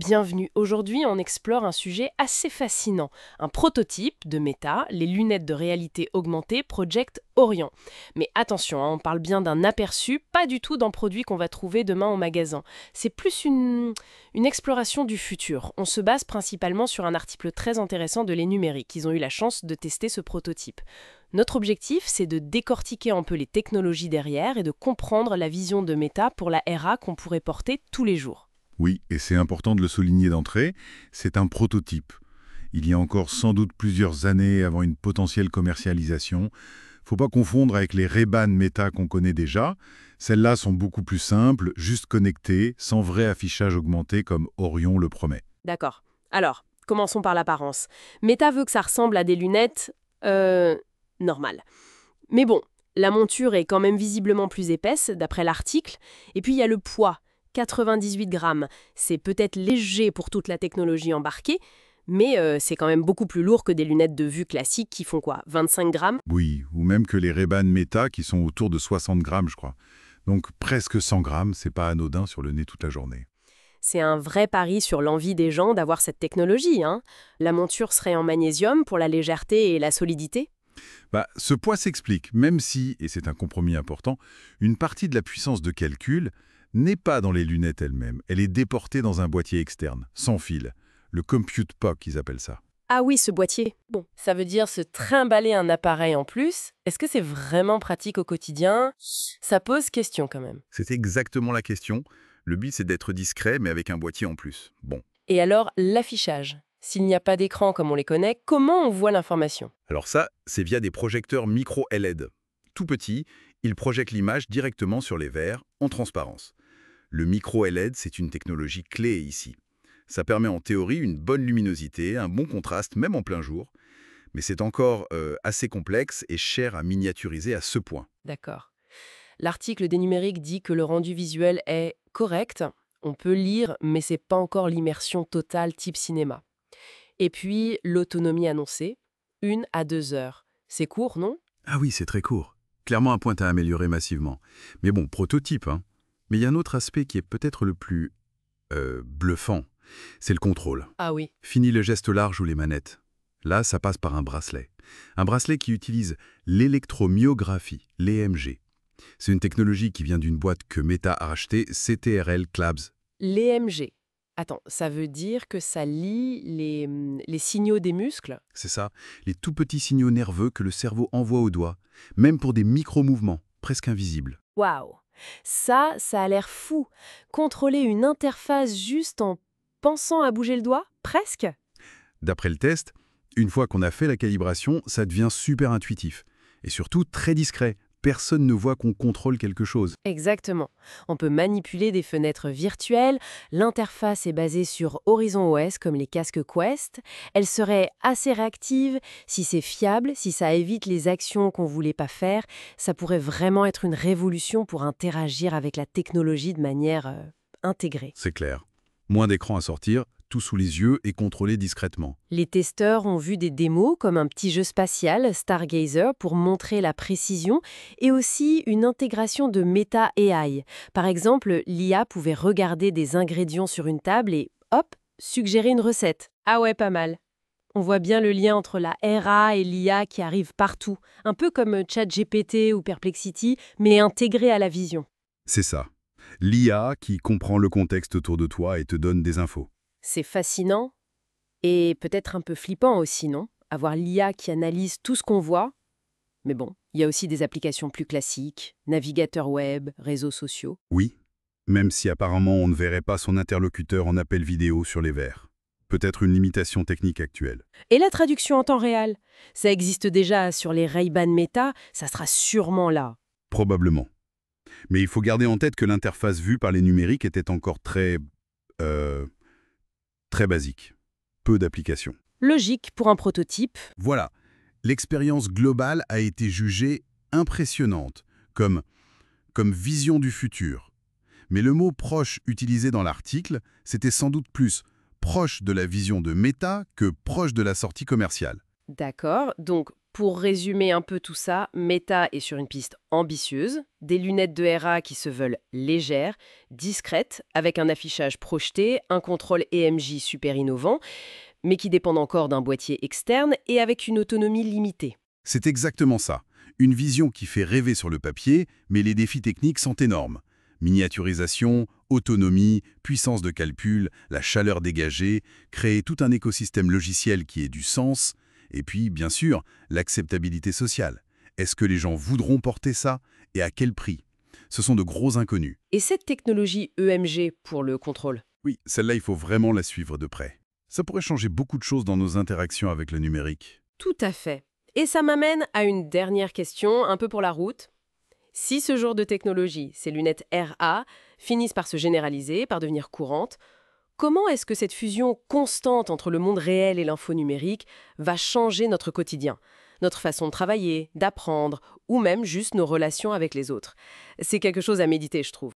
bienvenue. Aujourd'hui, on explore un sujet assez fascinant. Un prototype de Meta, les lunettes de réalité augmentée Project Orion. Mais attention, on parle bien d'un aperçu, pas du tout d'un produit qu'on va trouver demain au magasin. C'est plus une exploration du futur. On se base principalement sur un article très intéressant de Les Numériques. Ils ont eu la chance de tester ce prototype. Notre objectif, c'est de décortiquer un peu les technologies derrière et de comprendre la vision de Meta pour la RA qu'on pourrait porter tous les jours. Oui, et c'est important de le souligner d'entrée, c'est un prototype. Il y a encore sans doute plusieurs années avant une potentielle commercialisation. Faut pas confondre avec les Ray-Ban Meta qu'on connaît déjà. Celles-là sont beaucoup plus simples, juste connectées, sans vrai affichage augmenté comme Orion le promet. D'accord. Alors, commençons par l'apparence. Meta veut que ça ressemble à des lunettes... normales. Mais bon, la monture est quand même visiblement plus épaisse, d'après l'article. Et puis il y a le poids, 98 grammes. C'est peut-être léger pour toute la technologie embarquée, mais c'est quand même beaucoup plus lourd que des lunettes de vue classiques qui font quoi, 25 grammes? Oui, ou même que les Ray-Ban Meta qui sont autour de 60 grammes, je crois. Donc presque 100 grammes, c'est pas anodin sur le nez toute la journée. C'est un vrai pari sur l'envie des gens d'avoir cette technologie, hein. La monture serait en magnésium pour la légèreté et la solidité. Ce poids s'explique, même si, et c'est un compromis important, une partie de la puissance de calcul n'est pas dans les lunettes elles-mêmes. Elle est déportée dans un boîtier externe, sans fil. Le Compute Puck, ils appellent ça. Ah oui, ce boîtier. Bon, ça veut dire se trimballer un appareil en plus. Est-ce que c'est vraiment pratique au quotidien? Ça pose question quand même. C'est exactement la question. Le but, c'est d'être discret, mais avec un boîtier en plus. Bon. Et alors, l'affichage. S'il n'y a pas d'écran comme on les connaît, comment on voit l'information? Alors ça, c'est via des projecteurs micro-LED. Tout petits, ils projettent l'image directement sur les verres, en transparence. Le micro-LED, c'est une technologie clé ici. Ça permet en théorie une bonne luminosité, un bon contraste, même en plein jour. Mais c'est encore assez complexe et cher à miniaturiser à ce point. D'accord. L'article des numériques dit que le rendu visuel est correct. On peut lire, mais c'est pas encore l'immersion totale type cinéma. Et puis, l'autonomie annoncée, 1 à 2 heures. C'est court, non? Ah oui, c'est très court. Clairement un point à améliorer massivement. Mais bon, prototype, hein. Mais il y a un autre aspect qui est peut-être le plus bluffant. C'est le contrôle. Ah oui. Fini le geste large ou les manettes. Là, ça passe par un bracelet. Un bracelet qui utilise l'électromyographie, l'EMG. C'est une technologie qui vient d'une boîte que Meta a rachetée, CTRL Labs. L'EMG. Attends, ça veut dire que ça lit les signaux des muscles? C'est ça, les tout petits signaux nerveux que le cerveau envoie au doigt, même pour des micro-mouvements, presque invisibles. Waouh! Ça a l'air fou. Contrôler une interface juste en pensant à bouger le doigt? Presque? D'après le test, une fois qu'on a fait la calibration, ça devient super intuitif. Et surtout très discret. Personne ne voit qu'on contrôle quelque chose. Exactement. On peut manipuler des fenêtres virtuelles. L'interface est basée sur Horizon OS comme les casques Quest. Elle serait assez réactive. Si c'est fiable, si ça évite les actions qu'on ne voulait pas faire, ça pourrait vraiment être une révolution pour interagir avec la technologie de manière intégrée. C'est clair. Moins d'écran à sortir, tout sous les yeux et contrôlé discrètement. Les testeurs ont vu des démos comme un petit jeu spatial, Stargazer, pour montrer la précision et aussi une intégration de Meta AI. Par exemple, l'IA pouvait regarder des ingrédients sur une table et, hop, suggérer une recette. Ah ouais, pas mal. On voit bien le lien entre la RA et l'IA qui arrive partout, un peu comme ChatGPT ou Perplexity, mais intégré à la vision. C'est ça. L'IA qui comprend le contexte autour de toi et te donne des infos. C'est fascinant et peut-être un peu flippant aussi, non? Avoir l'IA qui analyse tout ce qu'on voit. Mais bon, il y a aussi des applications plus classiques, navigateurs web, réseaux sociaux. Oui, même si apparemment on ne verrait pas son interlocuteur en appel vidéo sur les verres. Peut-être une limitation technique actuelle. Et la traduction en temps réel? Ça existe déjà sur les Ray-Ban Meta, ça sera sûrement là. Probablement. Mais il faut garder en tête que l'interface vue par les numériques était encore très basique. Peu d'applications. Logique pour un prototype. Voilà. L'expérience globale a été jugée impressionnante, comme vision du futur. Mais le mot « proche » utilisé dans l'article, c'était sans doute plus proche de la vision de Meta que proche de la sortie commerciale. D'accord, donc Pour résumer un peu tout ça, Meta est sur une piste ambitieuse, des lunettes de RA qui se veulent légères, discrètes, avec un affichage projeté, un contrôle EMJ super innovant, mais qui dépendent encore d'un boîtier externe et avec une autonomie limitée. C'est exactement ça. Une vision qui fait rêver sur le papier, mais les défis techniques sont énormes. Miniaturisation, autonomie, puissance de calcul, la chaleur dégagée, créer tout un écosystème logiciel qui ait du sens, et puis, bien sûr, l'acceptabilité sociale. Est-ce que les gens voudront porter ça et à quel prix? Ce sont de gros inconnus. Et cette technologie EMG pour le contrôle? Oui, celle-là, il faut vraiment la suivre de près. Ça pourrait changer beaucoup de choses dans nos interactions avec le numérique. Tout à fait. Et ça m'amène à une dernière question, un peu pour la route. Si ce genre de technologie, ces lunettes RA, finissent par se généraliser, par devenir courantes, comment est-ce que cette fusion constante entre le monde réel et l'info numérique va changer notre quotidien, notre façon de travailler, d'apprendre, ou même juste nos relations avec les autres? C'est quelque chose à méditer, je trouve.